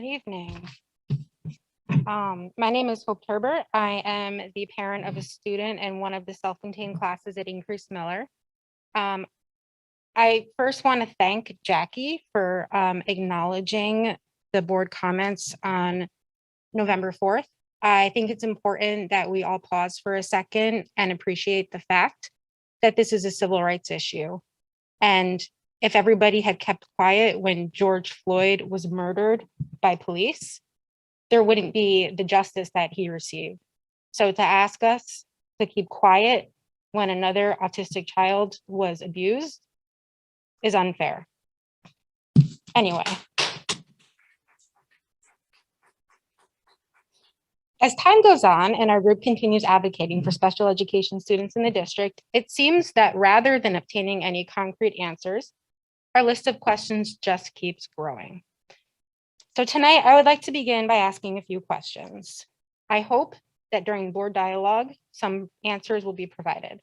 Good evening. My name is Hope Turbert. I am the parent of a student in one of the self-contained classes at Increase Miller. I first want to thank Jackie for acknowledging the board comments on November 4th. I think it's important that we all pause for a second and appreciate the fact that this is a civil rights issue. And if everybody had kept quiet when George Floyd was murdered by police, there wouldn't be the justice that he received. So to ask us to keep quiet when another autistic child was abused is unfair. Anyway. As time goes on and our group continues advocating for special education students in the district, it seems that rather than obtaining any concrete answers, our list of questions just keeps growing. So tonight, I would like to begin by asking a few questions. I hope that during board dialogue, some answers will be provided.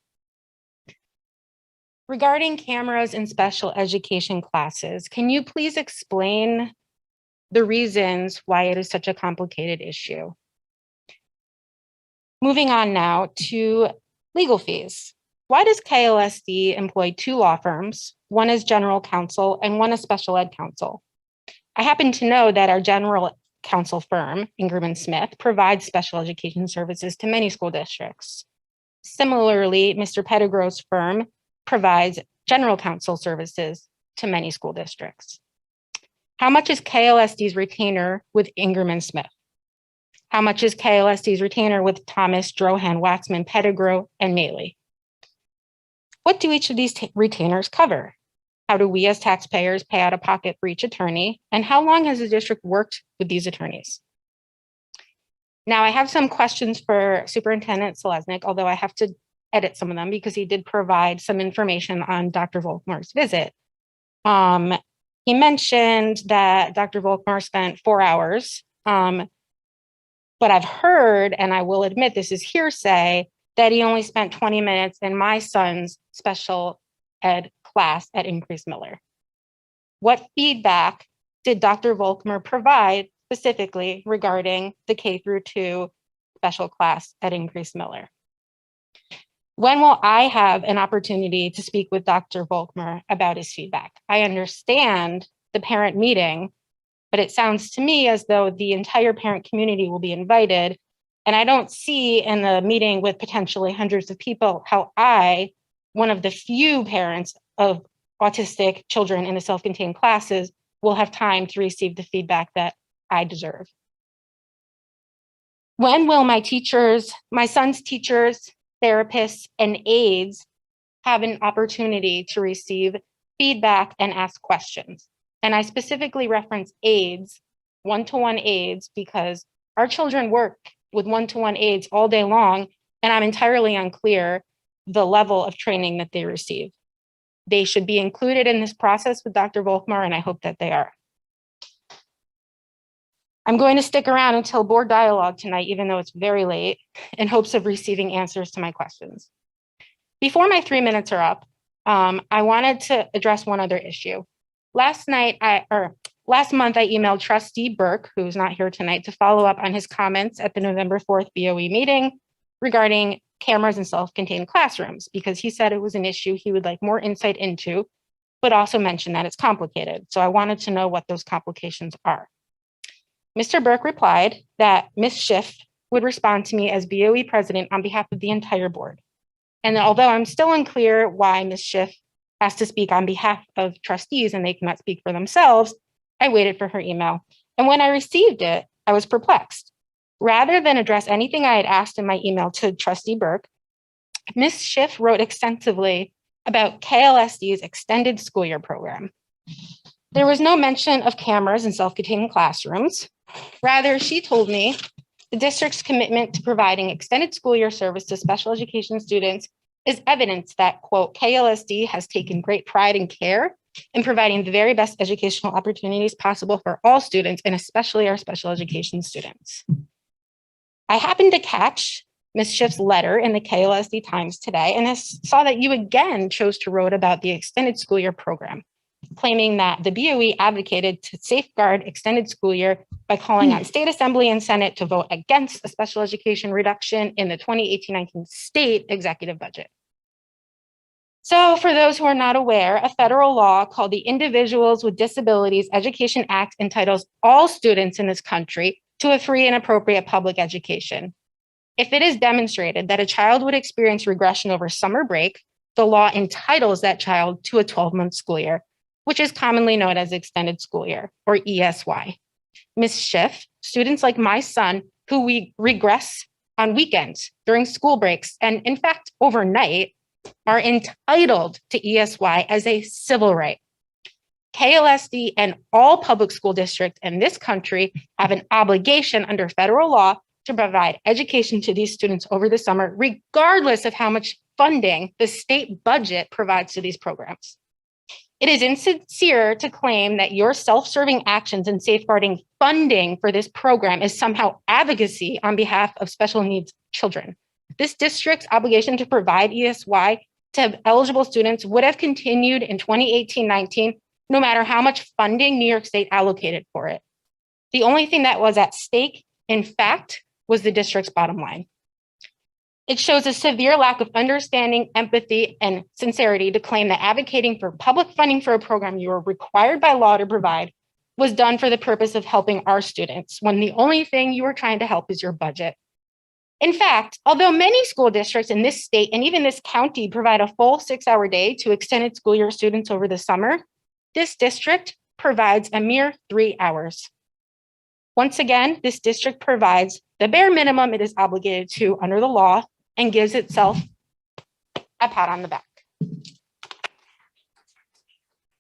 Regarding cameras in special education classes, can you please explain the reasons why it is such a complicated issue? Moving on now to legal fees. Why does KLSD employ two law firms, one as general counsel and one as special ed counsel? I happen to know that our general counsel firm, Ingram & Smith, provides special education services to many school districts. Similarly, Mr. Pettigrew's firm provides general counsel services to many school districts. How much is KLSD's retainer with Ingram & Smith? How much is KLSD's retainer with Thomas, Drohan, Waxman, Pettigrew, and Maley? What do each of these retainers cover? How do we as taxpayers pay out of pocket for each attorney? And how long has the district worked with these attorneys? Now I have some questions for Superintendent Selesnik, although I have to edit some of them because he did provide some information on Dr. Volkmar's visit. He mentioned that Dr. Volkmar spent 4 hours, but I've heard, and I will admit this is hearsay, that he only spent 20 minutes in my son's special ed class at Increase Miller. What feedback did Dr. Volkmar provide specifically regarding the K-2 special class at Increase Miller? When will I have an opportunity to speak with Dr. Volkmar about his feedback? I understand the parent meeting, but it sounds to me as though the entire parent community will be invited. And I don't see in the meeting with potentially hundreds of people how I, one of the few parents of autistic children in the self-contained classes, will have time to receive the feedback that I deserve. When will my teachers, my son's teachers, therapists, and aides have an opportunity to receive feedback and ask questions? And I specifically reference aides, one-to-one aides, because our children work with one-to-one aides all day long, and I'm entirely unclear the level of training that they receive. They should be included in this process with Dr. Volkmar, and I hope that they are. I'm going to stick around until board dialogue tonight, even though it's very late, in hopes of receiving answers to my questions. Before my 3 minutes are up, I wanted to address one other issue. Last month, I emailed Trustee Burke, who's not here tonight, to follow up on his comments at the November 4th BOE meeting regarding cameras in self-contained classrooms, because he said it was an issue he would like more insight into, but also mentioned that it's complicated. So I wanted to know what those complications are. Mr. Burke replied that Ms. Schiff would respond to me as BOE president on behalf of the entire board. And although I'm still unclear why Ms. Schiff has to speak on behalf of trustees and they cannot speak for themselves, I waited for her email. And when I received it, I was perplexed. Rather than address anything I had asked in my email to Trustee Burke, Ms. Schiff wrote extensively about KLSD's extended school year program. There was no mention of cameras in self-contained classrooms. Rather, she told me the district's commitment to providing extended school year service to special education students is evidence that, quote, KLSD has taken great pride and care in providing the very best educational opportunities possible for all students, and especially our special education students. I happened to catch Ms. Schiff's letter in the KLSD Times today, and I saw that you again chose to write about the extended school year program. claiming that the BOE advocated to safeguard extended school year by calling on state assembly and Senate to vote against a special education reduction in the 2018-19 state executive budget. So for those who are not aware, a federal law called the Individuals with Disabilities Education Act entitles all students in this country to a free and appropriate public education. If it is demonstrated that a child would experience regression over summer break, the law entitles that child to a 12-month school year, which is commonly known as extended school year, or ESY. Ms. Schiff, students like my son, who we regress on weekends, during school breaks, and in fact, overnight, are entitled to ESY as a civil right. KLSD and all public school districts in this country have an obligation under federal law to provide education to these students over the summer, regardless of how much funding the state budget provides to these programs. It is insincere to claim that your self-serving actions in safeguarding funding for this program is somehow advocacy on behalf of special needs children. This district's obligation to provide ESY to eligible students would have continued in 2018-19, no matter how much funding New York State allocated for it. The only thing that was at stake, in fact, was the district's bottom line. It shows a severe lack of understanding, empathy, and sincerity to claim that advocating for public funding for a program you are required by law to provide was done for the purpose of helping our students, when the only thing you are trying to help is your budget. In fact, although many school districts in this state and even this county provide a full 6-hour day to extended school year students over the summer, this district provides a mere 3 hours. Once again, this district provides the bare minimum it is obligated to under the law and gives itself a pat on the back.